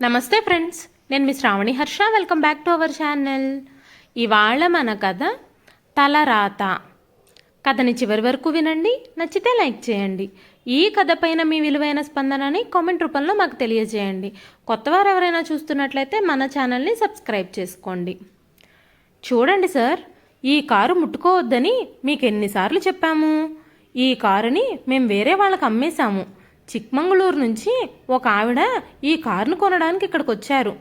నమస్తే ఫ్రెండ్స్, నేను మీ Shravani Harsha. Welcome back to our channel. ఇవాళ మన కథ తలరాత. కథని చివరి వరకు వినండి, నచ్చితే లైక్ చేయండి. ఈ కథ పైన మీ విలువైన స్పందనని కామెంట్ రూపంలో మాకు తెలియజేయండి. కొత్తవారు ఎవరైనా చూస్తున్నట్లయితే మన ఛానల్ని సబ్స్క్రైబ్ చేసుకోండి. చూడండి సార్, ఈ కారు ముట్టుకోవద్దని మీకు ఎన్నిసార్లు చెప్పాము. ఈ కారుని మేము వేరే వాళ్ళకి అమ్మేశాము. చిక్మంగళూరు నుంచి ఒక ఆవిడ ఈ కారును కొనడానికి ఇక్కడికి వచ్చారు.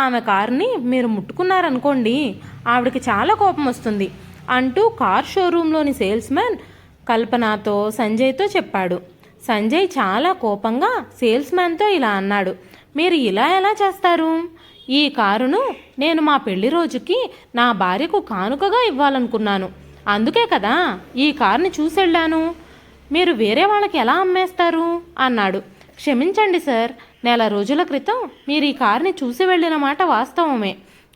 ఆమె కారుని మీరు ముట్టుకున్నారనుకోండి, ఆవిడకి చాలా కోపం వస్తుంది అంటూ కార్ షోరూంలోని సేల్స్మెన్ కల్పనతో సంజయ్తో చెప్పాడు. సంజయ్ చాలా కోపంగా సేల్స్మెన్తో ఇలా అన్నాడు, మీరు ఇలా ఎలా చేస్తారు? ఈ కారును నేను మా పెళ్లి రోజుకి నా భార్యకు కానుకగా ఇవ్వాలనుకున్నాను. అందుకే కదా ఈ కారుని చూసెళ్ళాను. మీరు వేరే వాళ్ళకి ఎలా అమ్మేస్తారు అన్నాడు. క్షమించండి సార్, నెల రోజుల క్రితం మీరు ఈ కారుని చూసి వెళ్ళిన మాట వాస్తవమే.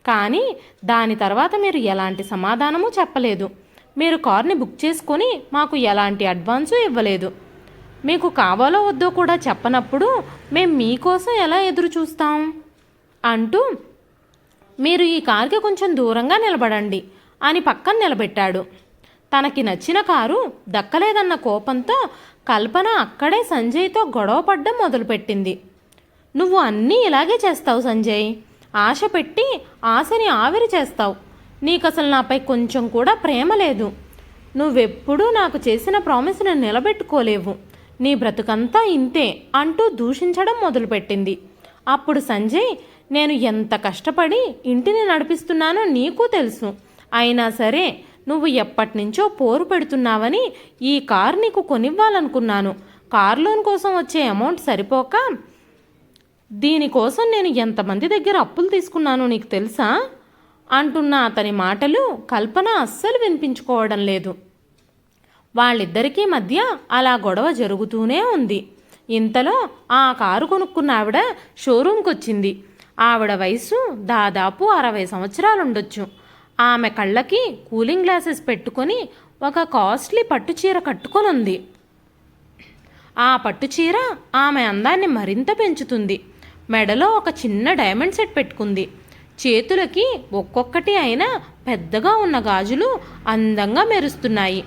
కానీ దాని తర్వాత మీరు ఎలాంటి సమాధానము చెప్పలేదు. మీరు కారుని బుక్ చేసుకొని మాకు ఎలాంటి అడ్వాన్సు ఇవ్వలేదు. మీకు కావాలో వద్దో కూడా చెప్పనప్పుడు మేము మీకోసం ఎలా ఎదురు చూస్తాం అంటూ మీరు ఈ కారుకి కొంచెం దూరంగా నిలబడండి అని పక్కన నిలబెట్టాడు. తనకి నచ్చిన కారు దక్కలేదన్న కోపంతో కల్పన అక్కడే సంజయ్తో గొడవ పడ్డం మొదలుపెట్టింది. నువ్వు అన్నీ ఇలాగే చేస్తావు సంజయ్. ఆశ పెట్టి ఆశని ఆవిరి చేస్తావు. నీకసలు నాపై కొంచెం కూడా ప్రేమ లేదు. నువ్వెప్పుడూ నాకు చేసిన ప్రామిస్ని నిలబెట్టుకోలేవు. నీ బ్రతుకంతా ఇంతే అంటూ దూషించడం మొదలుపెట్టింది. అప్పుడు సంజయ్, నేను ఎంత కష్టపడి ఇంటిని నడిపిస్తున్నానో నీకు తెలుసు. అయినా సరే నువ్వు ఎప్పటినుంచో పోరు పెడుతున్నావని ఈ కారు నీకు కొనివ్వాలనుకున్నాను. కార్ లోన్ కోసం వచ్చే అమౌంట్ సరిపోక దీనికోసం నేను ఎంతమంది దగ్గర అప్పులు తీసుకున్నానో నీకు తెలుసా అంటున్న అతని మాటలు కల్పన అస్సలు వినిపించుకోవడం లేదు. వాళ్ళిద్దరికీ మధ్య అలా గొడవ జరుగుతూనే ఉంది. ఇంతలో ఆ కారు కొనుక్కున్న ఆవిడ షోరూంకి వచ్చింది. ఆవిడ వయసు దాదాపు 60 సంవత్సరాలుండొచ్చు. ఆమె కళ్ళకి కూలింగ్ గ్లాసెస్ పెట్టుకొని ఒక కాస్ట్లీ పట్టుచీర కట్టుకొని ఉంది. ఆ పట్టుచీర ఆమె అందాన్ని మరింత పెంచుతుంది. మెడలో ఒక చిన్న డైమండ్ సెట్ పెట్టుకుంది. చేతులకి ఒక్కొక్కటి అయినా పెద్దగా ఉన్న గాజులు అందంగా మెరుస్తున్నాయి.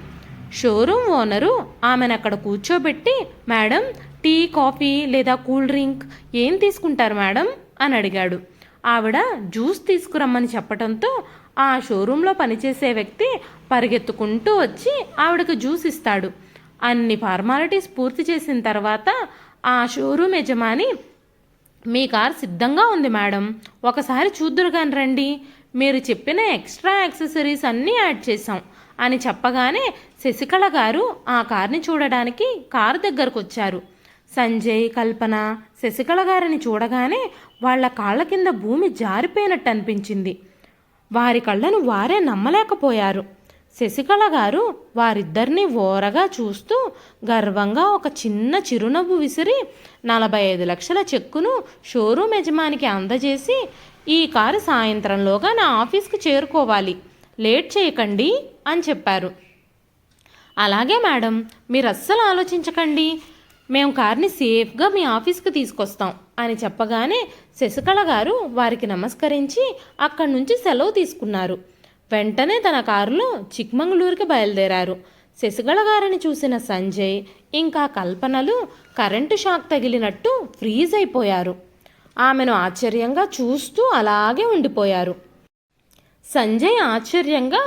షోరూమ్ ఓనరు ఆమెను అక్కడ కూర్చోబెట్టి, మేడం, టీ, కాఫీ లేదా కూల్ డ్రింక్ ఏం తీసుకుంటారు మేడం అని అడిగాడు. ఆవిడ జ్యూస్ తీసుకురమ్మని చెప్పడంతో ఆ షోరూంలో పనిచేసే వ్యక్తి పరిగెత్తుకుంటూ వచ్చి ఆవిడకు జ్యూస్ ఇస్తాడు. అన్ని ఫార్మాలిటీస్ పూర్తి చేసిన తర్వాత ఆ షోరూమ్ యజమాని, మీ కార్ సిద్ధంగా ఉంది మేడం, ఒకసారి చూద్దురుగాని రండి, మీరు చెప్పిన ఎక్స్ట్రా యాక్సెసరీస్ అన్నీ యాడ్ చేశాం అని చెప్పగానే శశికళ గారు ఆ కార్ని చూడడానికి కారు దగ్గరకు వచ్చారు. సంజయ్, కల్పన శశికళ గారిని చూడగానే వాళ్ల కాళ్ళ కింద భూమి జారిపోయినట్టు అనిపించింది. వారి కళ్ళను వారే నమ్మలేకపోయారు. శశికళ గారు వారిద్దరినీ ఓరగా చూస్తూ గర్వంగా ఒక చిన్న చిరునవ్వు విసిరి 45 లక్షల చెక్కును షోరూమ్ యజమానికి అందజేసి, ఈ కారు సాయంత్రంలోగా నా ఆఫీస్కి చేరుకోవాలి, లేట్ చేయకండి అని చెప్పారు. అలాగే మేడం, మీరు అస్సలు ఆలోచించకండి, మేము కార్ని సేఫ్గా మీ ఆఫీస్కి తీసుకొస్తాం అని చెప్పగానే శశికళ గారు వారికి నమస్కరించి అక్కడి నుంచి సెలవు తీసుకున్నారు. వెంటనే తన కారులో చిక్మంగళూరుకి బయలుదేరారు. శశికళ గారిని చూసిన సంజయ్ ఇంకా కల్పనలు కరెంటు షాక్ తగిలినట్టు ఫ్రీజ్ అయిపోయారు. ఆమెను ఆశ్చర్యంగా చూస్తూ అలాగే ఉండిపోయారు. సంజయ్ ఆశ్చర్యంగా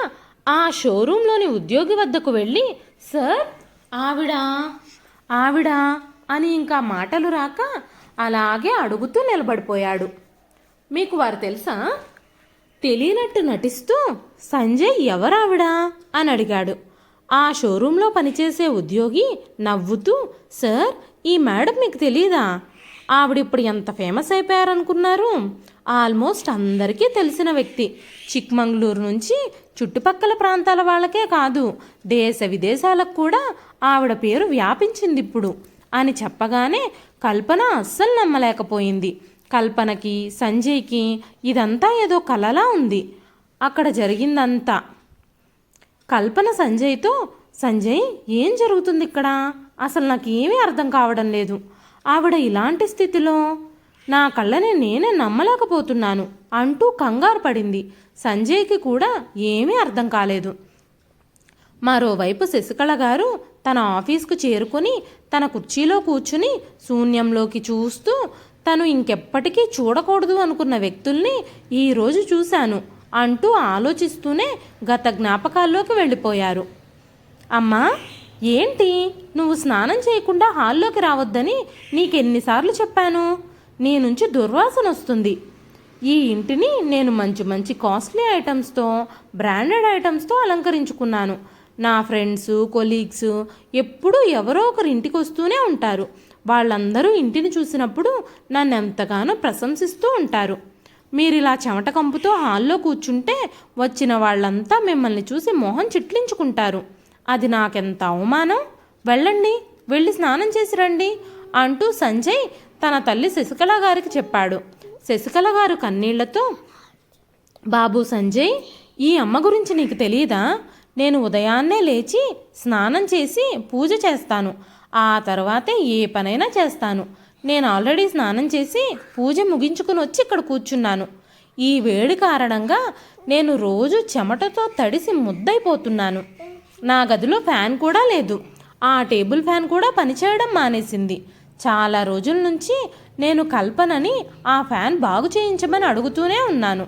ఆ షోరూంలోని ఉద్యోగి వద్దకు వెళ్ళి, సార్, ఆవిడ అని ఇంకా మాటలు రాక అలాగే అడుగుతూ నిలబడిపోయాడు. మీకు వారు తెలుసా? తెలియనట్టు నటిస్తూ సంజయ్ ఎవరావిడా అని అడిగాడు. ఆ షోరూంలో పనిచేసే ఉద్యోగి నవ్వుతూ, సార్, ఈ మేడం మీకు తెలీదా? ఆవిడిప్పుడు ఎంత ఫేమస్ అయిపోయారనుకున్నారు? ఆల్మోస్ట్ అందరికీ తెలిసిన వ్యక్తి. చిక్మంగళూరు నుంచి చుట్టుపక్కల ప్రాంతాల వాళ్ళకే కాదు, దేశ విదేశాలకు కూడా ఆవిడ పేరు వ్యాపించింది ఇప్పుడు అని చెప్పగానే కల్పన అస్సలు నమ్మలేకపోయింది. కల్పనకి, సంజయ్కి ఇదంతా ఏదో కలలా ఉంది. అక్కడ జరిగిందంతా. కల్పన సంజయ్తో, సంజయ్, ఏం జరుగుతుంది ఇక్కడ? అసలు నాకేమీ అర్థం కావడం లేదు. ఆవిడ ఇలాంటి స్థితిలో నా కళ్ళని నేనే నమ్మలేకపోతున్నాను అంటూ కంగారు పడింది. సంజయ్కి కూడా ఏమీ అర్థం కాలేదు. మరోవైపు శశికళ గారు తన ఆఫీస్కు చేరుకొని తన కుర్చీలో కూర్చుని శూన్యంలోకి చూస్తూ తను ఇంకెప్పటికీ చూడకూడదు అనుకున్న వ్యక్తుల్ని ఈరోజు చూశాను అంటూ ఆలోచిస్తూనే గత జ్ఞాపకాల్లోకి వెళ్ళిపోయారు. అమ్మా, ఏంటి నువ్వు స్నానం చేయకుండా హాల్లోకి రావద్దని నీకెన్నిసార్లు చెప్పాను? నీ నుంచి దుర్వాసన వస్తుంది. ఈ ఇంటిని నేను మంచి మంచి కాస్ట్లీ ఐటమ్స్తో, బ్రాండెడ్ ఐటమ్స్తో అలంకరించుకున్నాను. నా ఫ్రెండ్స్, కొలీగ్స్ ఎప్పుడూ ఎవరో ఒకరు ఇంటికి వస్తూనే ఉంటారు. వాళ్ళందరూ ఇంటిని చూసినప్పుడు నన్ను ఎంతగానో ప్రశంసిస్తూ ఉంటారు. మీరిలా చెమట కంపుతో హాల్లో కూర్చుంటే వచ్చిన వాళ్ళంతా మిమ్మల్ని చూసి మొహం చిట్లించుకుంటారు. అది నాకెంత అవమానం. వెళ్ళండి, వెళ్ళి స్నానం చేసి రండి అంటూ సంజయ్ తన తల్లి శశికళ గారికి చెప్పాడు. శశికళ గారు కన్నీళ్లతో, బాబు సంజయ్, ఈ అమ్మ గురించి నీకు తెలియదా? నేను ఉదయాన్నే లేచి స్నానం చేసి పూజ చేస్తాను. ఆ తర్వాతే ఏ పనైనా చేస్తాను. నేను ఆల్రెడీ స్నానం చేసి పూజ ముగించుకుని వచ్చి ఇక్కడ కూర్చున్నాను. ఈ వేడి కారణంగా నేను రోజు చెమటతో తడిసి ముద్దైపోతున్నాను. నా గదిలో ఫ్యాన్ కూడా లేదు. ఆ టేబుల్ ఫ్యాన్ కూడా పనిచేయడం మానేసింది. చాలా రోజుల నుంచి నేను కల్పనని ఆ ఫ్యాన్ బాగు చేయించమని అడుగుతూనే ఉన్నాను.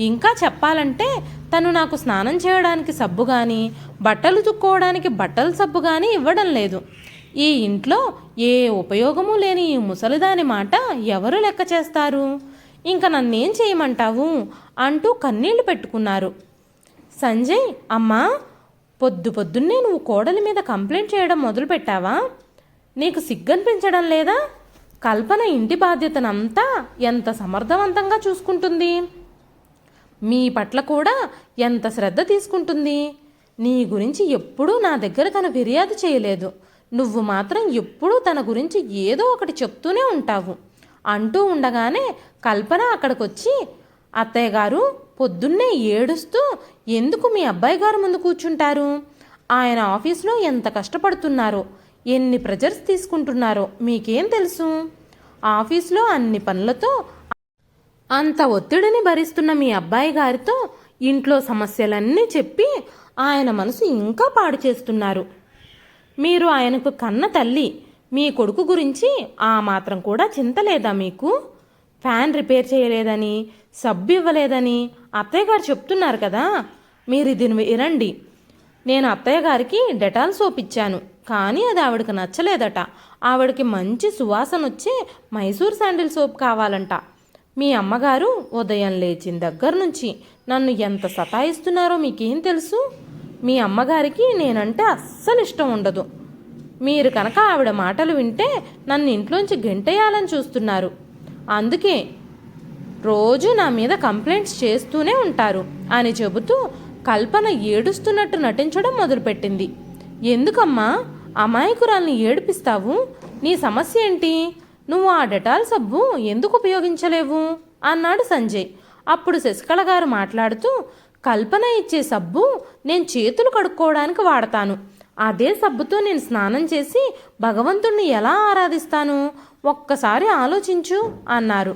ఇంకా చెప్పాలంటే తను నాకు స్నానం చేయడానికి సబ్బు కానీ, బట్టలు తుక్కోవడానికి బట్టల సబ్బు కానీ ఇవ్వడం లేదు. ఈ ఇంట్లో ఏ ఉపయోగము లేని ఈ ముసలిదాని మాట ఎవరు లెక్క చేస్తారు? ఇంకా నన్నేం చేయమంటావు అంటూ కన్నీళ్లు పెట్టుకున్నారు. సంజయ్, అమ్మా, పొద్దున్నే నువ్వు కోడలి మీద కంప్లైంట్ చేయడం మొదలుపెట్టావా? నీకు సిగ్గనిపించడం లేదా? కల్పన ఇంటి బాధ్యతనంతా ఎంత సమర్థవంతంగా చూసుకుంటుంది. మీ పట్ల కూడా ఎంత శ్రద్ధ తీసుకుంటుంది. నీ గురించి ఎప్పుడూ నా దగ్గర తను ఫిర్యాదు చేయలేదు. నువ్వు మాత్రం ఎప్పుడూ తన గురించి ఏదో ఒకటి చెప్తూనే ఉంటావు అంటూ ఉండగానే కల్పన అక్కడికొచ్చి, అత్తయ్య గారు, పొద్దున్నే ఏడుస్తూ ఎందుకు మీ అబ్బాయి గారు ముందు కూర్చుంటారు? ఆయన ఆఫీస్లో ఎంత కష్టపడుతున్నారో, ఎన్ని ప్రెజర్స్ తీసుకుంటున్నారో మీకేం తెలుసు? ఆఫీస్లో అన్ని పనులతో అంత ఒత్తిడిని భరిస్తున్న మీ అబ్బాయి గారితో ఇంట్లో సమస్యలన్నీ చెప్పి ఆయన మనసు ఇంకా పాడు చేస్తున్నారు. మీరు ఆయనకు కన్న తల్లి. మీ కొడుకు గురించి ఆ మాత్రం కూడా చింత లేదా మీకు? ఫ్యాన్ రిపేర్ చేయలేదని, సబ్బు ఇవ్వలేదని అత్తయ్య గారు చెప్తున్నారు కదా. మీరు ఇది వినండి. నేను అత్తయ్య గారికి డెటాల్ సోప్ ఇచ్చాను, కానీ అది ఆవిడకి నచ్చలేదట. ఆవిడకి మంచి సువాసన వచ్చే మైసూర్ శాండిల్ సోప్ కావాలంట. మీ అమ్మగారు ఉదయం లేచిన దగ్గర నుంచి నన్ను ఎంత సతాయిస్తున్నారో మీకేం తెలుసు? మీ అమ్మగారికి నేనంటే అస్సలు ఇష్టం ఉండదు. మీరు కనుక ఆవిడ మాటలు వింటే నన్ను ఇంట్లోంచి గెంటేయాలని చూస్తున్నారు. అందుకే రోజు నా మీద కంప్లైంట్స్ చేస్తూనే ఉంటారు అని చెబుతూ కల్పన ఏడుస్తున్నట్టు నటించడం మొదలుపెట్టింది. ఎందుకమ్మా అమాయకురాల్ని ఏడిపిస్తావు? నీ సమస్య ఏంటి? నువ్వు ఆ డెటాల్ సబ్బు ఎందుకు ఉపయోగించలేవు అన్నాడు సంజయ్. అప్పుడు శశికళ గారు మాట్లాడుతూ, కల్పన ఇచ్చే సబ్బు నేను చేతులు కడుక్కోవడానికి వాడతాను. అదే సబ్బుతో నేను స్నానం చేసి భగవంతుణ్ణి ఎలా ఆరాధిస్తాను? ఒక్కసారి ఆలోచించు అన్నారు.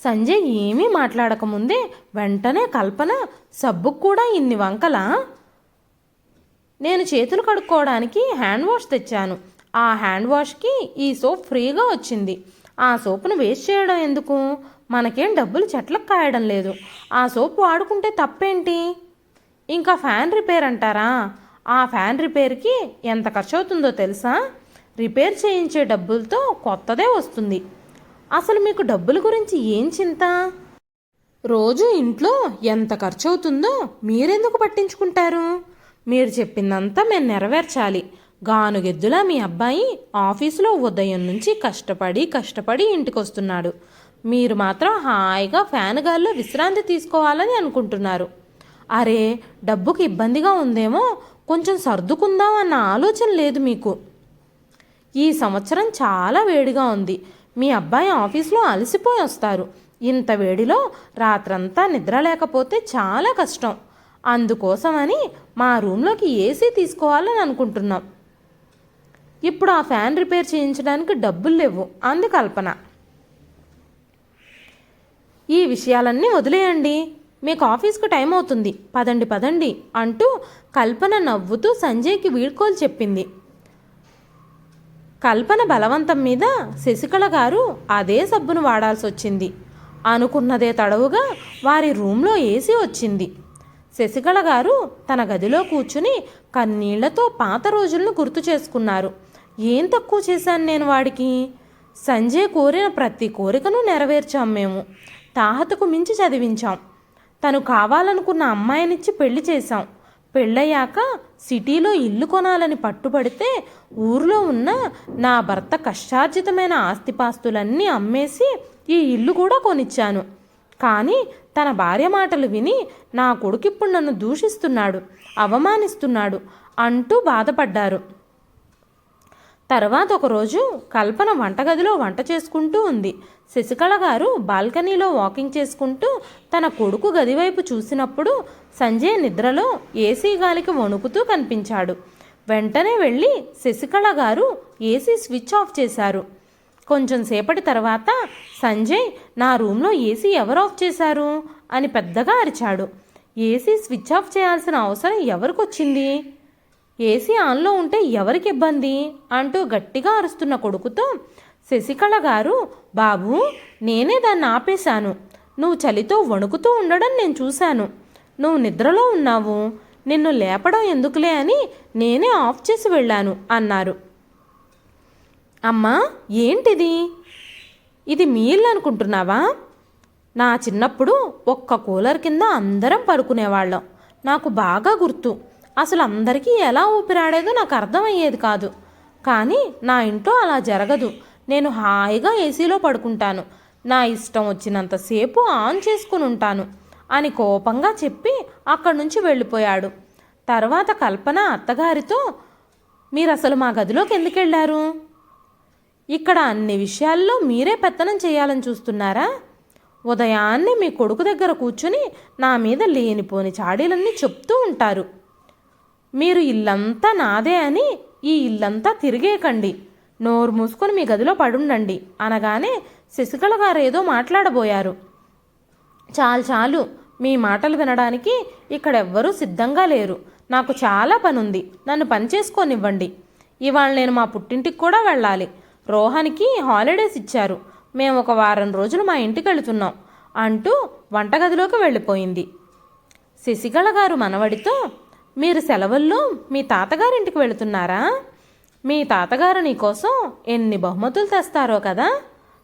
సంజయ్ ఏమీ మాట్లాడకముందే వెంటనే కల్పన, సబ్బుకు కూడా ఇన్ని వంకలా? నేను చేతులు కడుక్కోవడానికి హ్యాండ్ వాష్ తెచ్చాను. ఆ హ్యాండ్ వాష్కి ఈ సోప్ ఫ్రీగా వచ్చింది. ఆ సోపును వేస్ట్ చేయడం ఎందుకు? మనకేం డబ్బులు చెట్లకు కాయడం లేదు. ఆ సోప్ వాడుకుంటే తప్పేంటి? ఇంకా ఫ్యాన్ రిపేర్ అంటారా? ఆ ఫ్యాన్ రిపేర్కి ఎంత ఖర్చు అవుతుందో తెలుసా? రిపేర్ చేయించే డబ్బులతో కొత్తదే వస్తుంది. అసలు మీకు డబ్బుల గురించి ఏం చింత? రోజు ఇంట్లో ఎంత ఖర్చు అవుతుందో మీరెందుకు పట్టించుకుంటారు? మీరు చెప్పిందంతా మేము నెరవేర్చాలి. గానుగెద్దులా మీ అబ్బాయి ఆఫీసులో ఉదయం నుంచి కష్టపడి ఇంటికి వస్తున్నాడు. మీరు మాత్రం హాయిగా ఫ్యాన్ గాల్లో విశ్రాంతి తీసుకోవాలని అనుకుంటున్నారు. అరే, డబ్బుకి ఇబ్బందిగా ఉందేమో, కొంచెం సర్దుకుందాం అన్న ఆలోచన లేదు మీకు. ఈ సంవత్సరం చాలా వేడిగా ఉంది. మీ అబ్బాయి ఆఫీస్లో అలసిపోయి వస్తారు. ఇంత వేడిలో రాత్రంతా నిద్ర లేకపోతే చాలా కష్టం. అందుకోసమని మా రూమ్లోకి ఏసీ తీసుకోవాలని అనుకుంటున్నాం. ఇప్పుడు ఆ ఫ్యాన్ రిపేర్ చేయించడానికి డబ్బులు లేవు అంది కల్పన. ఈ విషయాలన్నీ వదిలేయండి, మీకు ఆఫీస్కు టైం అవుతుంది, పదండి పదండి అంటూ కల్పన నవ్వుతూ సంజయ్కి వీడ్కోలు చెప్పింది. కల్పన బలవంతం మీద శశికళ గారు అదే సబ్బును వాడాల్సి వచ్చింది. అనుకున్నదే తడవుగా వారి రూమ్లో ఏసీ వచ్చింది. శశికళ గారు తన గదిలో కూర్చుని కన్నీళ్లతో పాత రోజులను గుర్తు చేసుకున్నారు. ఏం తక్కువ చేశాను నేను వాడికి? సంజయ్ కోరిన ప్రతి కోరికను నెరవేర్చాం మేము. తాహతకు మించి చదివించాం. తను కావాలనుకున్న అమ్మాయినిచ్చి పెళ్లి చేశాం. పెళ్ళయ్యాక సిటీలో ఇల్లు కొనాలని పట్టుబడితే ఊర్లో ఉన్న నా భర్త కష్టార్జితమైన ఆస్తిపాస్తులన్నీ అమ్మేసి ఈ ఇల్లు కూడా కొనిచ్చాను. కానీ తన భార్య మాటలు విని నా కొడుకిప్పుడు నన్ను దూషిస్తున్నాడు, అవమానిస్తున్నాడు అంటూ బాధపడ్డారు. తర్వాత ఒకరోజు కల్పన వంటగదిలో వంట చేసుకుంటూ ఉంది. శశికళ గారు బాల్కనీలో వాకింగ్ చేసుకుంటూ తన కొడుకు గదివైపు చూసినప్పుడు సంజయ్ నిద్రలో ఏసీ గాలికి వణుకుతూ కనిపించాడు. వెంటనే వెళ్ళి శశికళ గారు ఏసీ స్విచ్ ఆఫ్ చేశారు. కొంచెం సేపటి తర్వాత సంజయ్, నా రూమ్లో ఏసీ ఎవరు ఆఫ్ చేశారు అని పెద్దగా అరిచాడు. ఏసీ స్విచ్ ఆఫ్ చేయాల్సిన అవసరం ఎవరికొచ్చింది? ఏసీ ఆన్లో ఉంటే ఎవరికి ఇబ్బంది అంటూ గట్టిగా అరుస్తున్న కొడుకుతో శశికళ గారు, బాబు, నేనే దాన్ని ఆపేశాను. నువ్వు చలితో వణుకుతూ ఉండడం నేను చూశాను. నువ్వు నిద్రలో ఉన్నావు, నిన్ను లేపడం ఎందుకులే అని నేనే ఆఫ్ చేసి వెళ్ళాను అన్నారు. అమ్మా, ఏంటిది? ఇది మీ ఇల్లు అనుకుంటున్నావా? నా చిన్నప్పుడు ఒక్క కూలర్ కింద అందరం పడుకునేవాళ్ళం. నాకు బాగా గుర్తు. అసలు అందరికీ ఎలా ఊపిరాడేదో నాకు అర్థమయ్యేది కాదు. కానీ నా ఇంట్లో అలా జరగదు. నేను హాయిగా ఏసీలో పడుకుంటాను. నా ఇష్టం వచ్చినంతసేపు ఆన్ చేసుకుని ఉంటాను అని కోపంగా చెప్పి అక్కడి నుంచి వెళ్ళిపోయాడు. తర్వాత కల్పన అత్తగారితో, మీరు అసలు మా గదిలోకి ఎందుకు వెళ్ళారు? ఇక్కడ అన్ని విషయాల్లో మీరే పెత్తనం చేయాలని చూస్తున్నారా? ఉదయాన్నే మీ కొడుకు దగ్గర కూర్చుని నా మీద లేనిపోని చాడీలన్నీ చెప్తూ ఉంటారు. మీరు ఇల్లంతా నాదే అని ఈ ఇల్లంతా తిరిగేకండి, నోరు మూసుకొని మీ గదిలో పడుండండి అనగానే శశికళ గారు ఏదో మాట్లాడబోయారు. చాలు, మీ మాటలు వినడానికి ఇక్కడెవ్వరూ సిద్ధంగా లేరు. నాకు చాలా పనుంది, నన్ను పని చేసుకోనివ్వండి. ఇవాళ నేను మా పుట్టింటికి కూడా వెళ్ళాలి. రోహన్కి హాలిడేస్ ఇచ్చారు. మేము ఒక వారం రోజులు మా ఇంటికి వెళుతున్నాం అంటూ వంటగదిలోకి వెళ్ళిపోయింది. శశికళ గారు మనవడితో, మీరు సెలవుల్లో మీ తాతగారింటికి వెళుతున్నారా? మీ తాతగారు నీకోసం ఎన్ని బహుమతులు తెస్తారో కదా,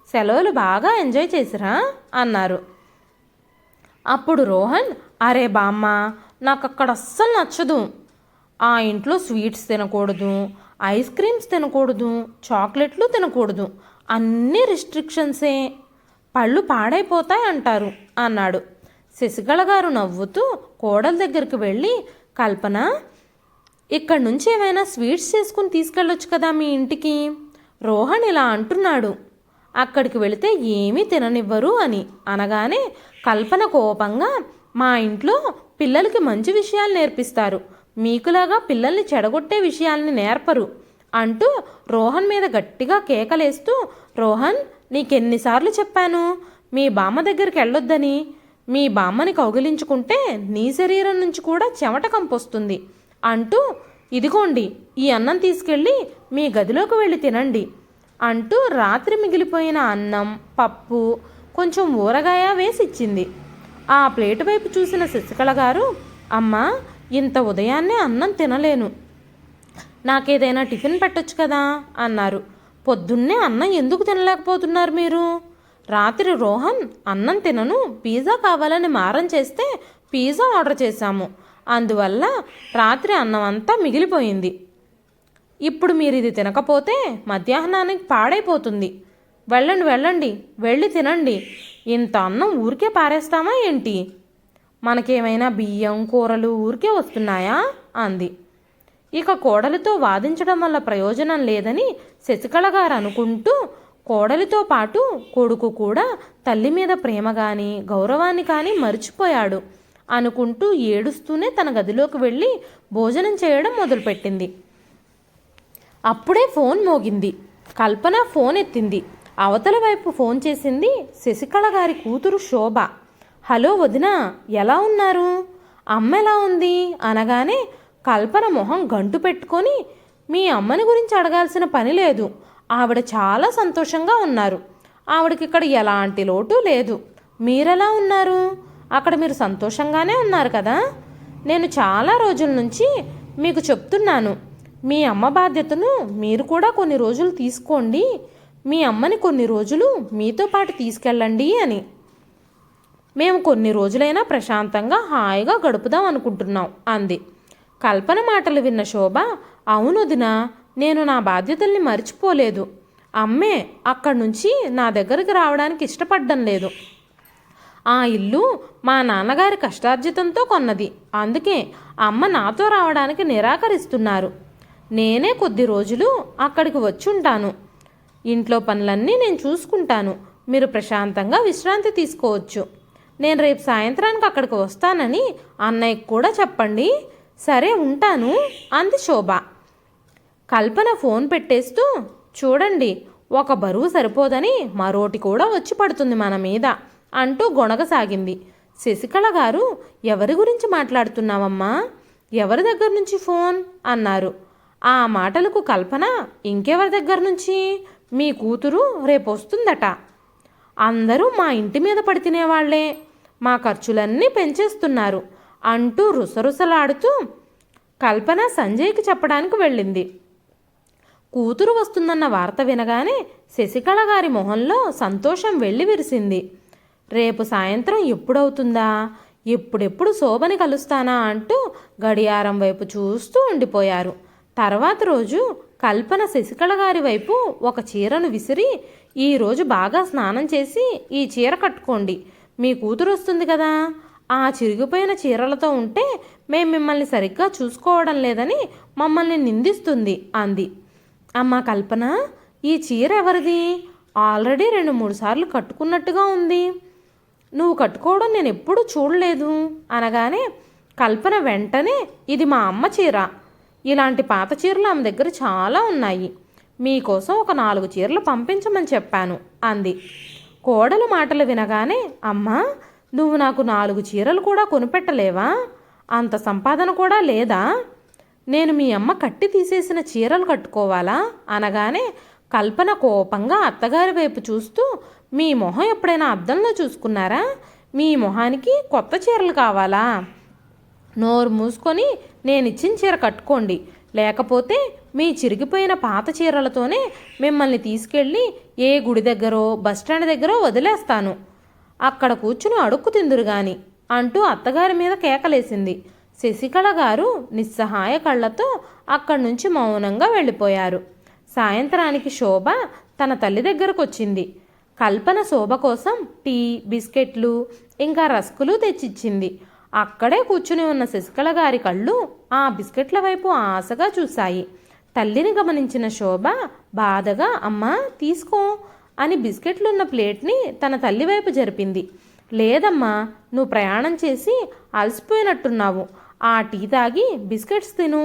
సెలవులు బాగా ఎంజాయ్ చేసిరా అన్నారు. అప్పుడు రోహన్, అరే బామ్మ, నాకు అక్కడ అస్సలు నచ్చదు. ఆ ఇంట్లో స్వీట్స్ తినకూడదు, ఐస్ క్రీమ్స్ తినకూడదు, చాక్లెట్లు తినకూడదు, అన్నీ రిస్ట్రిక్షన్సే, పళ్ళు పాడైపోతాయి అంటారు అన్నాడు. శశికళ గారు నవ్వుతూ కోడల దగ్గరికి వెళ్ళి, కల్పన, ఇక్కడి నుంచి ఏమైనా స్వీట్స్ చేసుకుని తీసుకెళ్ళొచ్చు కదా మీ ఇంటికి. రోహన్ ఇలా అంటున్నాడు, అక్కడికి వెళితే ఏమీ తిననివ్వరు అని అనగానే కల్పన కోపంగా, మా ఇంట్లో పిల్లలకి మంచి విషయాలు నేర్పిస్తారు, మీకులాగా పిల్లల్ని చెడగొట్టే విషయాల్ని నేర్పరు అంటూ రోహన్ మీద గట్టిగా కేకలేస్తూ, రోహన్, నీకెన్నిసార్లు చెప్పాను మీ బామ్మ దగ్గరికి వెళ్ళొద్దని? మీ బామ్మని కౌగిలించుకుంటే నీ శరీరం నుంచి కూడా చెమట కంపొస్తుంది అంటూ, ఇదిగోండి ఈ అన్నం తీసుకెళ్ళి మీ గదిలోకి వెళ్ళి తినండి అంటూ రాత్రి మిగిలిపోయిన అన్నం, పప్పు, కొంచెం ఊరగాయ వేసి ఇచ్చింది. ఆ ప్లేటు వైపు చూసిన శశికళ గారు, అమ్మా, ఇంత ఉదయాన్నే అన్నం తినలేను, నాకేదైనా టిఫిన్ పెట్టొచ్చు కదా అన్నారు. పొద్దున్నే అన్నం ఎందుకు తినలేకపోతున్నారు మీరు? రాత్రి రోహన్, అన్నం తినను, పిజ్జా కావాలని మారం చేస్తే పిజ్జా ఆర్డర్ చేశాము, అందువల్ల రాత్రి అన్నం అంతా మిగిలిపోయింది. ఇప్పుడు మీరు ఇది తినకపోతే మధ్యాహ్నానికి పాడైపోతుంది. వెళ్ళండి, వెళ్ళి తినండి. ఇంత అన్నం ఊరికే పారేస్తామా ఏంటి? మనకేమైనా బియ్యం, కూరలు ఊరికే వస్తున్నాయా అంది. ఇక కోడలితో వాదించడం వల్ల ప్రయోజనం లేదని శశికళ గారు అనుకుంటూ, కోడలితో పాటు కొడుకు కూడా తల్లి మీద ప్రేమ కానీ గౌరవాన్ని కానీ మర్చిపోయాడు అనుకుంటూ ఏడుస్తూనే తన గదిలోకి వెళ్ళి భోజనం చేయడం మొదలుపెట్టింది. అప్పుడే ఫోన్ మోగింది. కల్పన ఫోన్ ఎత్తింది. అవతల వైపు ఫోన్ చేసింది శశికళ గారి కూతురు శోభ. హలో వదినా, ఎలా ఉన్నారు? అమ్మ ఎలా ఉంది అనగానే కల్పన మొహం గంటు పెట్టుకొని, మీ అమ్మని గురించి అడగాల్సిన పని లేదు, ఆవిడ చాలా సంతోషంగా ఉన్నారు, ఆవిడకి ఇక్కడ ఎలాంటి లోటు లేదు. మీరెలా ఉన్నారు? అక్కడ మీరు సంతోషంగానే ఉన్నారు కదా? నేను చాలా రోజుల నుంచి మీకు చెప్తున్నాను, మీ అమ్మ బాధ్యతను మీరు కూడా కొన్ని రోజులు తీసుకోండి, మీ అమ్మని కొన్ని రోజులు మీతో పాటు తీసుకెళ్ళండి అని. మేము కొన్ని రోజులైనా ప్రశాంతంగా హాయిగా గడుపుదాం అనుకుంటున్నాం అంది. కల్పన మాటలు విన్న శోభ, అవును వదినా, నేను నా బాధ్యతల్ని మర్చిపోలేదు. అమ్మే అక్కడి నుంచి నా దగ్గరికి రావడానికి ఇష్టపడడం లేదు. ఆ ఇల్లు మా నాన్నగారి కష్టార్జితంతో కొన్నది, అందుకే అమ్మ నాతో రావడానికి నిరాకరిస్తున్నారు. నేనే కొద్ది రోజులు అక్కడికి వచ్చుంటాను. ఇంట్లో పనులన్నీ నేను చూసుకుంటాను, మీరు ప్రశాంతంగా విశ్రాంతి తీసుకోవచ్చు. నేను రేపు సాయంత్రానికి అక్కడికి వస్తానని అన్నయ్యకు కూడా చెప్పండి. సరే ఉంటాను అంది శోభ. కల్పన ఫోన్ పెట్టేస్తూ, చూడండి, ఒక బరువు సరిపోదని మరోటి కూడా వచ్చి పడుతుంది మన మీద అంటూ గొణగసాగింది. శశికళ గారు, ఎవరి గురించి మాట్లాడుతున్నావమ్మా? ఎవరి దగ్గర నుంచి ఫోన్ అన్నారు. ఆ మాటలకు కల్పన, ఇంకెవరి దగ్గర నుంచి? మీ కూతురు రేపు వస్తుందట. అందరూ మా ఇంటి మీద పడి తినేవాళ్లే, మా ఖర్చులన్నీ పెంచేస్తున్నారు అంటూ రుసరుసలాడుతూ కల్పన సంజయ్కి చెప్పడానికి వెళ్ళింది. కూతురు వస్తుందన్న వార్త వినగానే శశికళ గారి మొహంలో సంతోషం వెళ్ళి విరిసింది. రేపు సాయంత్రం ఎప్పుడవుతుందా, ఎప్పుడెప్పుడు శోభని కలుస్తానా అంటూ గడియారం వైపు చూస్తూ ఉండిపోయారు. తర్వాత రోజు కల్పన శశికళ గారి వైపు ఒక చీరను విసిరి, ఈరోజు బాగా స్నానం చేసి ఈ చీర కట్టుకోండి, మీ కూతురు వస్తుంది కదా, ఆ చిరిగిపోయిన చీరలతో ఉంటే మేం మిమ్మల్ని సరిగ్గా చూసుకోవడం లేదని మమ్మల్ని నిందిస్తుంది అంది. అమ్మా కల్పన, ఈ చీర ఎవరిది? ఆల్రెడీ 2-3 సార్లు కట్టుకున్నట్టుగా ఉంది, నువ్వు కట్టుకోవడం నేను ఎప్పుడూ చూడలేదు అనగానే కల్పన వెంటనే, ఇది మా అమ్మ చీర, ఇలాంటి పాత చీరలు ఆమె దగ్గర చాలా ఉన్నాయి, మీకోసం ఒక 4 చీరలు పంపించమని చెప్పాను అంది. కోడలు మాటలు వినగానే, అమ్మా, నువ్వు నాకు 4 చీరలు కూడా కొనిపెట్టలేవా? అంత సంపాదన కూడా లేదా? నేను మీ అమ్మ కట్టి తీసేసిన చీరలు కట్టుకోవాలా అనగానే కల్పన కోపంగా అత్తగారి వైపు చూస్తూ, మీ మొహం ఎప్పుడైనా అద్దంలో చూసుకున్నారా? మీ మొహానికి కొత్త చీరలు కావాలా? నోరు మూసుకొని నేనిచ్చిన చీర కట్టుకోండి, లేకపోతే మీ చిరిగిపోయిన పాత చీరలతోనే మిమ్మల్ని తీసుకెళ్ళి ఏ గుడి దగ్గరో బస్టాండ్ దగ్గరో వదిలేస్తాను, అక్కడ కూర్చుని అడుక్కు తిందురు గాని అంటూ అత్తగారి మీద కేకలేసింది. శశికళ గారు నిస్సహాయ కళ్ళతో అక్కడి నుంచి మౌనంగా వెళ్ళిపోయారు. సాయంత్రానికి శోభ తన తల్లి దగ్గరకు వచ్చింది. కల్పన శోభ కోసం టీ, బిస్కెట్లు ఇంకా రస్కులు తెచ్చిచ్చింది. అక్కడే కూర్చుని ఉన్న శశికళ గారి కళ్ళు ఆ బిస్కెట్ల వైపు ఆశగా చూశాయి. తల్లిని గమనించిన శోభ బాధగా, అమ్మా తీసుకో అని బిస్కెట్లున్న ప్లేట్ని తన తల్లి వైపు జరిపింది. లేదమ్మా, నువ్వు ప్రయాణం చేసి అలసిపోయినట్టున్నావు, ఆ టీ తాగి బిస్కెట్స్ తిను,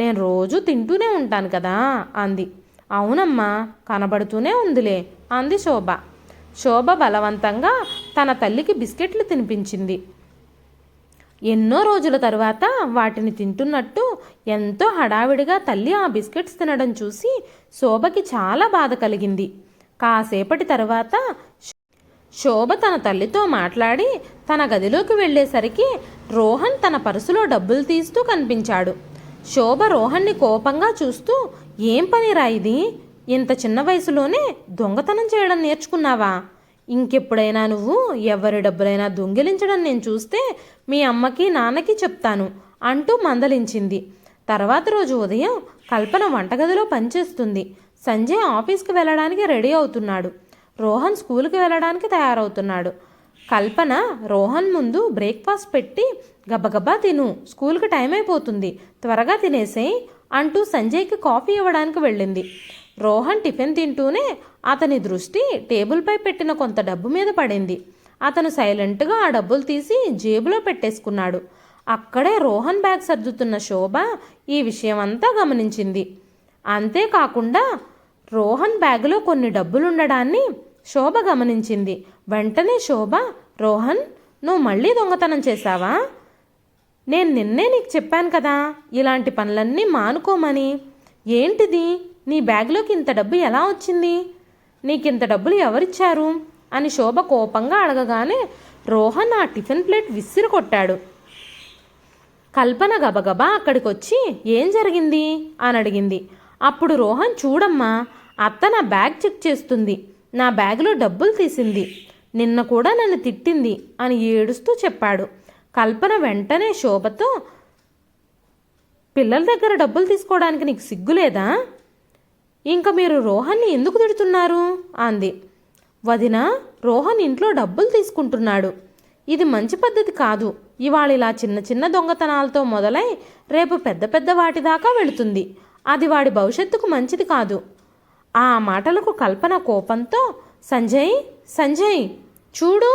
నేను రోజు తింటూనే ఉంటాను కదా అంది. అవునమ్మా, కనబడుతూనే ఉందిలే అంది శోభ. శోభ బలవంతంగా తన తల్లికి బిస్కెట్లు తినిపించింది. ఎన్నో రోజుల తరువాత వాటిని తింటున్నట్టు ఎంతో హడావిడిగా తల్లి ఆ బిస్కెట్స్ తినడం చూసి శోభకి చాలా బాధ కలిగింది. కాసేపటి తరువాత శోభ తన తల్లితో మాట్లాడి తన గదిలోకి వెళ్ళేసరికి రోహన్ తన పర్సులో డబ్బులు తీస్తూ కనిపించాడు. శోభ రోహన్ని కోపంగా చూస్తూ, ఏం పనిరా ఇది, ఇంత చిన్న వయసులోనే దొంగతనం చేయడం నేర్చుకున్నావా? ఇంకెప్పుడైనా నువ్వు ఎవరి డబ్బులైనా దొంగిలించడం నేను చూస్తే మీ అమ్మకి నాన్నకి చెప్తాను అంటూ మందలించింది. తర్వాత రోజు ఉదయం కల్పన వంటగదిలో పనిచేస్తుంది. సంజయ్ ఆఫీస్కి వెళ్ళడానికి రెడీ అవుతున్నాడు. రోహన్ స్కూల్కి వెళ్ళడానికి తయారవుతున్నాడు. కల్పన రోహన్ ముందు బ్రేక్ఫాస్ట్ పెట్టి, గబగబా తిను, స్కూల్కి టైం అయిపోతుంది, త్వరగా తినేసేయ్ అంటూ సంజయ్కి కాఫీ ఇవ్వడానికి వెళ్ళింది. రోహన్ టిఫిన్ తింటూనే అతని దృష్టి టేబుల్పై పెట్టిన కొంత డబ్బు మీద పడింది. అతను సైలెంట్గా ఆ డబ్బులు తీసి జేబులో పెట్టేసుకున్నాడు. అక్కడే రోహన్ బ్యాగ్ సర్దుతున్న శోభ ఈ విషయమంతా గమనించింది. అంతేకాకుండా రోహన్ బ్యాగులో కొన్ని డబ్బులుండడాన్ని శోభ గమనించింది. వెంటనే శోభ, రోహన్, నువ్వు మళ్ళీ దొంగతనం చేశావా? నేను నిన్నే నీకు చెప్పాను కదా ఇలాంటి పనులన్నీ మానుకోమని. ఏంటిది, నీ బ్యాగ్లోకి ఇంత డబ్బు ఎలా వచ్చింది? నీకింత డబ్బులు ఎవరిచ్చారు అని శోభ కోపంగా అడగగానే రోహన్ ఆ టిఫిన్ ప్లేట్ విసిరి కొట్టాడు. కల్పన గబగబా అక్కడికొచ్చి ఏం జరిగింది అని అడిగింది. అప్పుడు రోహన్, చూడమ్మా, అత్త నా బ్యాగ్ చెక్ చేస్తుంది, నా బ్యాగులో డబ్బులు తీసింది, నిన్న కూడా నన్ను తిట్టింది అని ఏడుస్తూ చెప్పాడు. కల్పన వెంటనే శోభతో, పిల్లల దగ్గర డబ్బులు తీసుకోవడానికి నీకు సిగ్గులేదా? ఇంకా మీరు రోహన్ని ఎందుకు తిడుతున్నారు అంది. వదిన, రోహన్ ఇంట్లో డబ్బులు తీసుకుంటున్నాడు, ఇది మంచి పద్ధతి కాదు. ఇవాళ ఇలా చిన్న చిన్న దొంగతనాలతో మొదలై రేపు పెద్ద పెద్ద వాటి దాకా వెళుతుంది. అది వాడి భవిష్యత్తుకు మంచిది కాదు. ఆ మాటలకు కల్పన కోపంతో, సంజయ్, సంజయ్, చూడు,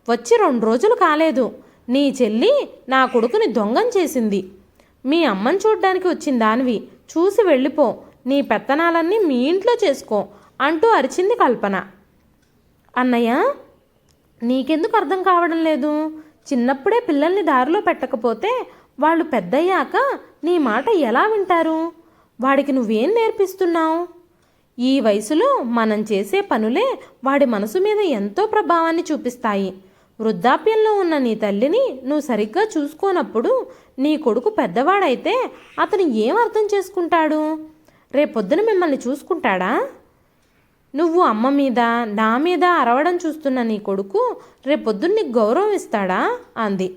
వచ్చి 2 రోజులు కాలేదు, నీ చెల్లి నా కొడుకుని దొంగం చేసింది. మీ అమ్మని చూడ్డానికి వచ్చిన దానివి, చూసి వెళ్ళిపో, నీ పెత్తనాలన్నీ మీ ఇంట్లో చేసుకో అంటూ అరిచింది కల్పన. అన్నయ్య, నీకెందుకు అర్థం కావడం లేదు? చిన్నప్పుడే పిల్లల్ని దారిలో పెట్టకపోతే వాళ్ళు పెద్దయ్యాక నీ మాట ఎలా వింటారు? వాడికి నువ్వేం నేర్పిస్తున్నావు? ఈ వయసులో మనం చేసే పనులే వాడి మనసు మీద ఎంతో ప్రభావాన్ని చూపిస్తాయి. వృద్ధాప్యంలో ఉన్న నీ తల్లిని నువ్వు సరిగ్గా చూసుకోనప్పుడు నీ కొడుకు పెద్దవాడైతే అతను ఏం అర్థం చేసుకుంటాడు? రేపొద్దున మిమ్మల్ని చూసుకుంటాడా? నువ్వు అమ్మ మీద, నా మీద అరవడం చూస్తున్న నీ కొడుకు రేపొద్దున నీకు గౌరవం ఇస్తాడా అంది.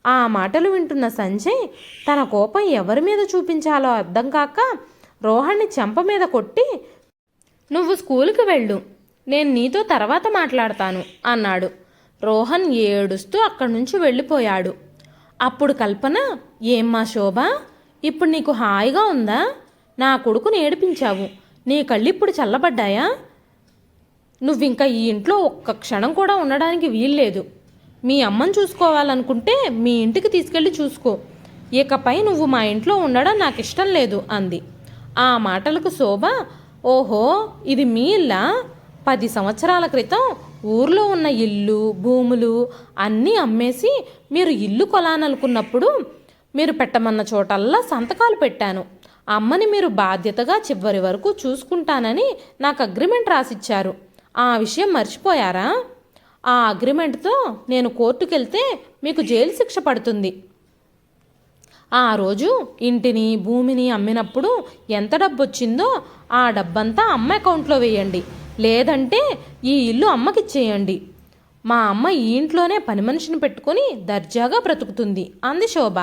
ఆ మాటలు వింటున్న సంజయ్ తన కోపం ఎవరి మీద చూపించాలో అర్థం కాక రోహన్ని చెంప మీద కొట్టి, నువ్వు స్కూల్కి వెళ్ళు, నేను నీతో తర్వాత మాట్లాడతాను అన్నాడు. రోహన్ ఏడుస్తూ అక్కడి నుంచి వెళ్ళిపోయాడు. అప్పుడు కల్పన, ఏమ్మా శోభ, ఇప్పుడు నీకు హాయిగా ఉందా? నా కొడుకుని ఏడిపించావు, నీ కళ్ళిప్పుడు చల్లబడ్డాయా? నువ్వింకా ఈ ఇంట్లో ఒక్క క్షణం కూడా ఉండడానికి వీల్లేదు. మీ అమ్మని చూసుకోవాలనుకుంటే మీ ఇంటికి తీసుకెళ్ళి చూసుకో, ఇకపై నువ్వు మా ఇంట్లో ఉండడం నాకు ఇష్టం లేదు అంది. ఆ మాటలకు శోభ, ఓహో, ఇది మీ ఇల్లా? 10 సంవత్సరాల క్రితం ఊర్లో ఉన్న ఇల్లు, భూములు అన్నీ అమ్మేసి మీరు ఇల్లు కొలాలనుకున్నప్పుడు మీరు పెట్టమన్న చోటల్లా సంతకాలు పెట్టాను. అమ్మని మీరు బాధ్యతగా చివరి వరకు చూసుకుంటానని నాకు అగ్రిమెంట్ రాసిచ్చారు. ఆ విషయం మర్చిపోయారా? ఆ అగ్రిమెంట్తో నేను కోర్టుకెళ్తే మీకు జైలు శిక్ష పడుతుంది. ఆ రోజు ఇంటిని, భూమిని అమ్మినప్పుడు ఎంత డబ్బు వచ్చిందో ఆ డబ్బంతా అమ్మ అకౌంట్లో వేయండి, లేదంటే ఈ ఇల్లు అమ్మకిచ్చేయండి. మా అమ్మ ఈ ఇంట్లోనే పని మనిషిని పెట్టుకుని దర్జాగా బ్రతుకుతుంది అంది శోభ.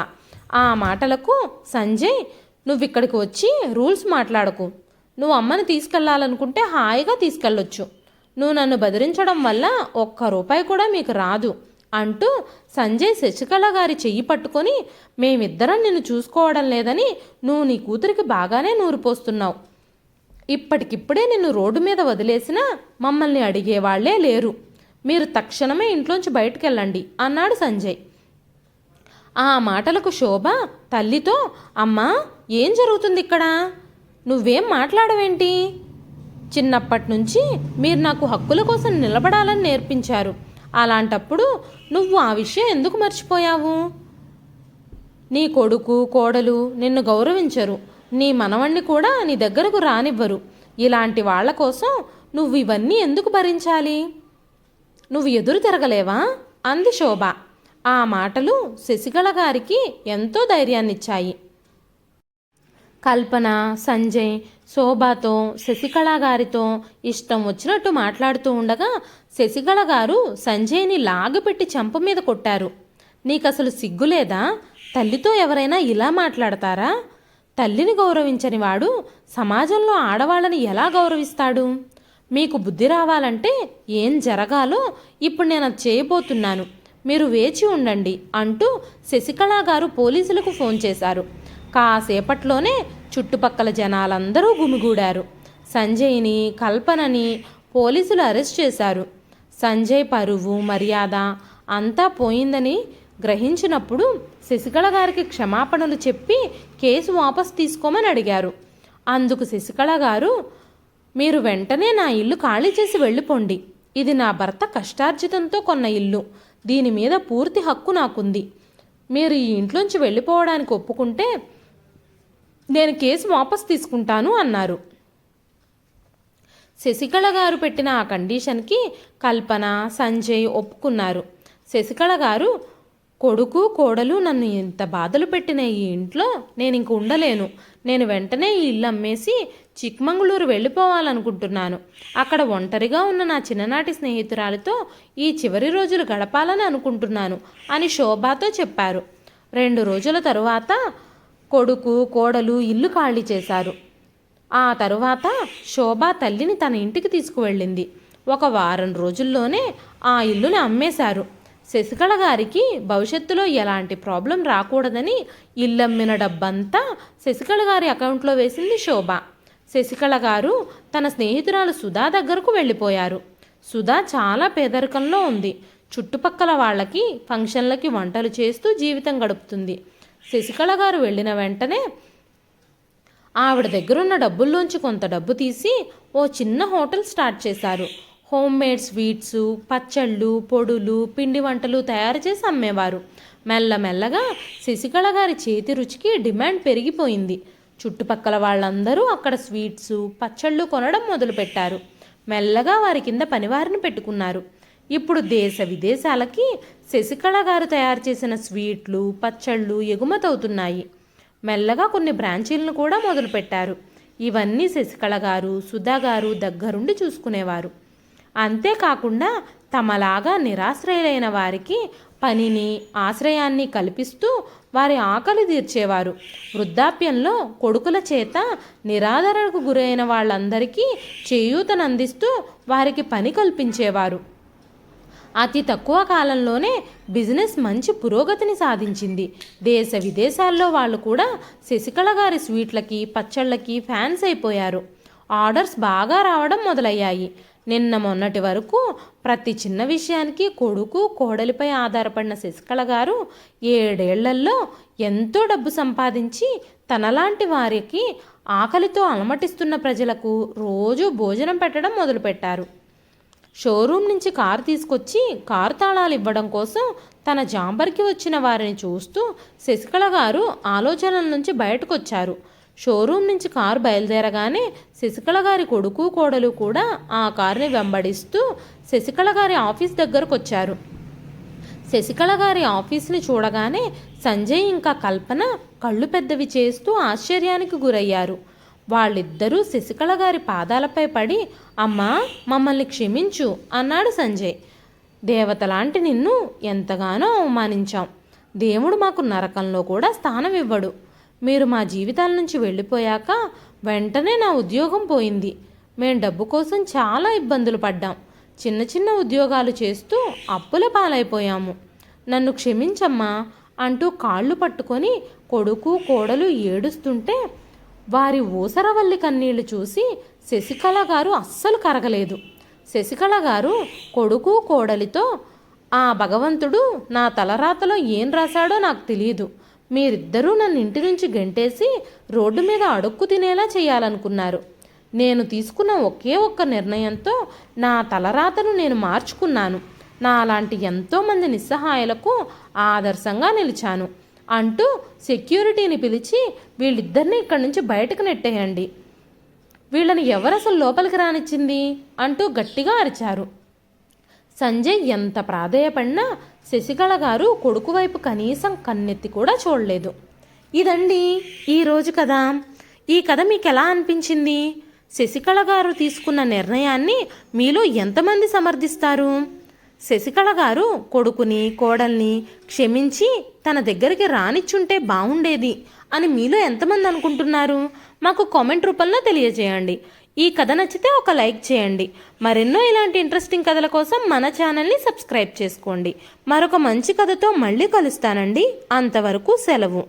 ఆ మాటలకు సంజయ్, నువ్విక్కడికి వచ్చి రూల్స్ మాట్లాడకు. నువ్వు అమ్మని తీసుకెళ్లాలనుకుంటే హాయిగా తీసుకెళ్ళొచ్చు. నువ్వు నన్ను బెదిరించడం వల్ల ₹1 కూడా మీకు రాదు అంటూ సంజయ్ శశికళ గారి చెయ్యి పట్టుకొని, మేమిద్దరం నిన్ను చూసుకోవడం లేదని నువ్వు నీ కూతురికి బాగానే నూరిపోస్తున్నావు. ఇప్పటికిప్పుడే నిన్ను రోడ్డు మీద వదిలేసినా మమ్మల్ని అడిగేవాళ్లే లేరు. మీరు తక్షణమే ఇంట్లోంచి బయటకెళ్ళండి అన్నాడు సంజయ్. ఆ మాటలకు శోభ తల్లితో, అమ్మా, ఏం జరుగుతుంది ఇక్కడ? నువ్వేం మాట్లాడవేంటి? చిన్నప్పటి నుంచి మీరు నాకు హక్కుల కోసం నిలబడాలని నేర్పించారు. అలాంటప్పుడు నువ్వు ఆ విషయం ఎందుకు మర్చిపోయావు? నీ కొడుకు, కోడలు నిన్ను గౌరవించరు. నీ మనవణ్ణి కూడా నీ దగ్గరకు రానివ్వరు. ఇలాంటి వాళ్ల కోసం నువ్వు ఇవన్నీ ఎందుకు భరించాలి? నువ్వు ఎదురు తిరగలేవా అంది శోభ. ఆ మాటలు శశికళ గారికి ఎంతో ధైర్యాన్నిచ్చాయి. కల్పన, సంజయ్ శోభతో, శశికళ గారితో ఇష్టం వచ్చినట్టు మాట్లాడుతూ ఉండగా శశికళ గారు సంజయ్ని లాగిపెట్టి చెంప మీద కొట్టారు. నీకసలు సిగ్గులేదా? తల్లితో ఎవరైనా ఇలా మాట్లాడతారా? తల్లిని గౌరవించని వాడు సమాజంలో ఆడవాళ్ళని ఎలా గౌరవిస్తాడు? మీకు బుద్ధి రావాలంటే ఏం జరగాలో ఇప్పుడు నేను అది చేయబోతున్నాను, మీరు వేచి ఉండండి అంటూ శశికళ గారు పోలీసులకు ఫోన్ చేశారు. కాసేపట్లోనే చుట్టుపక్కల జనాలందరూ గుమిగూడారు. సంజయ్ని, కల్పనని పోలీసులు అరెస్ట్ చేశారు. సంజయ్ పరువు, మర్యాద అంతా పోయిందని గ్రహించినప్పుడు శశికళ గారికి క్షమాపణలు చెప్పి కేసు వాపసు తీసుకోమని అడిగారు. అందుకు శశికళ గారు, మీరు వెంటనే నా ఇల్లు ఖాళీ చేసి వెళ్ళిపోండి. ఇది నా భర్త కష్టార్జితంతో కొన్న ఇల్లు. దీని మీద పూర్తి హక్కు నాకుంది. మీరు ఈ ఇంట్లోంచి వెళ్ళిపోవడానికి ఒప్పుకుంటే నేను కేసు వాపస్ తీసుకుంటాను అన్నారు. శశికళ గారు పెట్టిన ఆ కండిషన్కి కల్పన, సంజయ్ ఒప్పుకున్నారు. శశికళ గారు, కొడుకు కోడలు నన్ను ఇంత బాధలు పెట్టిన ఈ ఇంట్లో నేను ఇంక ఉండలేను. నేను వెంటనే ఈ ఇల్లు అమ్మేసి చిక్మంగళూరు వెళ్ళిపోవాలనుకుంటున్నాను. అక్కడ ఒంటరిగా ఉన్న నా చిన్ననాటి స్నేహితురాలితో ఈ చివరి రోజులు గడపాలని అనుకుంటున్నాను అని శోభతో చెప్పారు. 2 రోజుల తరువాత కొడుకు కోడలు ఇల్లు ఖాళీ చేశారు. ఆ తరువాత శోభ తల్లిని తన ఇంటికి తీసుకువెళ్ళింది. 1 వారం రోజుల్లోనే ఆ ఇల్లుని అమ్మేశారు. శశికళ గారికి భవిష్యత్తులో ఎలాంటి ప్రాబ్లం రాకూడదని ఇల్లమ్మిన డబ్బంతా శశికళ గారి అకౌంట్లో వేసింది శోభ. శశికళ గారు తన స్నేహితురాలు సుధా దగ్గరకు వెళ్ళిపోయారు. సుధా చాలా పేదరికంలో ఉంది. చుట్టుపక్కల వాళ్ళకి ఫంక్షన్లకి వంటలు చేస్తూ జీవితం గడుపుతుంది. శశికళ గారు వెళ్ళిన వెంటనే ఆవిడ దగ్గరున్న డబ్బుల్లోంచి కొంత డబ్బు తీసి ఓ చిన్న హోటల్ స్టార్ట్ చేశారు. హోమ్ మేడ్ స్వీట్స్, పచ్చళ్ళు, పొడులు, పిండి వంటలు తయారు చేసి అమ్మేవారు. మెల్లమెల్లగా శశికళ గారి చేతి రుచికి డిమాండ్ పెరిగిపోయింది. చుట్టుపక్కల వాళ్ళందరూ అక్కడ స్వీట్స్, పచ్చళ్ళు కొనడం మొదలుపెట్టారు. మెల్లగా వారి కింద పనివారిని పెట్టుకున్నారు. ఇప్పుడు దేశ విదేశాలకి శశికళ గారు తయారు చేసిన స్వీట్లు, పచ్చళ్ళు ఎగుమతవుతున్నాయి. మెల్లగా కొన్ని బ్రాంచీలను కూడా మొదలుపెట్టారు. ఇవన్నీ శశికళ గారు, సుధా గారు దగ్గరుండి చూసుకునేవారు. అంతేకాకుండా తమలాగా నిరాశ్రయులైన వారికి పనిని, ఆశ్రయాన్ని కల్పిస్తూ వారి ఆకలి తీర్చేవారు. వృద్ధాప్యంలో కొడుకుల చేత నిరాదరణకు గురైన వాళ్ళందరికీ చేయూతనందిస్తూ వారికి పని కల్పించేవారు. అతి తక్కువ కాలంలోనే బిజినెస్ మంచి పురోగతిని సాధించింది. దేశ విదేశాల్లో వాళ్ళు కూడా శశికళ గారి స్వీట్లకి, పచ్చళ్ళకి ఫ్యాన్స్ అయిపోయారు. ఆర్డర్స్ బాగా రావడం మొదలయ్యాయి. నిన్న మొన్నటి వరకు ప్రతి చిన్న విషయానికి కొడుకు కోడలిపై ఆధారపడిన శశికళ గారు 7 ఏళ్లలో ఎంతో డబ్బు సంపాదించి తనలాంటి వారికి, ఆకలితో అలమటిస్తున్న ప్రజలకు రోజు భోజనం పెట్టడం మొదలుపెట్టారు. షోరూమ్ నుంచి కారు తీసుకొచ్చి కారు తాళాలు ఇవ్వడం కోసం తన జాంబర్కి వచ్చిన వారిని చూస్తూ శశికళ గారు ఆలోచనల నుంచి బయటకు వచ్చారు. షోరూమ్ నుంచి కారు బయలుదేరగానే శశికళ గారి కొడుకు కోడలు కూడా ఆ కారుని వెంబడిస్తూ శశికళ గారి ఆఫీస్ దగ్గరకు వచ్చారు. శశికళ గారి ఆఫీస్ని చూడగానే సంజయ్ ఇంకా కల్పన కళ్ళు పెద్దవి చేస్తూ ఆశ్చర్యానికి గురయ్యారు. వాళ్ళిద్దరూ శశికళ గారి పాదాలపై పడి, అమ్మా మమ్మల్ని క్షమించు అన్నాడు సంజయ్. దేవతలాంటి నిన్ను ఎంతగానో అవమానించాం. దేవుడు మాకు నరకంలో కూడా స్థానం ఇవ్వడు. మీరు మా జీవితాల నుంచి వెళ్ళిపోయాక వెంటనే నా ఉద్యోగం పోయింది. మేం డబ్బు కోసం చాలా ఇబ్బందులు పడ్డాం. చిన్న చిన్న ఉద్యోగాలు చేస్తూ అప్పుల పాలైపోయాము. నన్ను క్షమించమ్మా అంటూ కాళ్ళు పట్టుకొని కొడుకు కోడలు ఏడుస్తుంటే వారి ఊసరవల్లి కన్నీళ్లు చూసి శశికళ గారు అస్సలు కరగలేదు. శశికళ గారు కొడుకు కోడలితో, ఆ భగవంతుడు నా తలరాతలో ఏం రాశాడో నాకు తెలియదు. మీరిద్దరూ నన్ను ఇంటి నుంచి గెంటేసి రోడ్డు మీద అడుక్కు తినేలా చేయాలనుకున్నారు. నేను తీసుకున్న ఒకే ఒక్క నిర్ణయంతో నా తలరాతను నేను మార్చుకున్నాను. నా అలాంటి ఎంతోమంది నిస్సహాయులకు ఆదర్శంగా నిలిచాను అంటూ సెక్యూరిటీని పిలిచి వీళ్ళిద్దరిని ఇక్కడి నుంచి బయటకు నెట్టేయండి, వీళ్ళని ఎవరు అసలు లోపలికి రానిచ్చింది అంటూ గట్టిగా అరిచారు. సంజయ్ ఎంత ప్రాధేయపడినా శశికళ గారు కొడుకు వైపు కనీసం కన్నెత్తి కూడా చూడలేదు. ఇదండి ఈరోజు కథ. ఈ కథ మీకు ఎలా అనిపించింది? శశికళ గారు తీసుకున్న నిర్ణయాన్ని మీలో ఎంతమంది సమర్థిస్తారు? శశికళ గారు కొడుకుని కోడల్ని క్షమించి తన దగ్గరికి రానిచ్చుంటే బాగుండేది అని మీలో ఎంతమంది అనుకుంటున్నారు? మాకు కామెంట్ రూపంలో తెలియజేయండి. ఈ కథ నచ్చితే ఒక లైక్ చేయండి. మరెన్నో ఇలాంటి ఇంట్రెస్టింగ్ కథల కోసం మన ఛానల్ని సబ్స్క్రైబ్ చేసుకోండి. మరొక మంచి కథతో మళ్ళీ కలుస్తానండి. అంతవరకు సెలవు.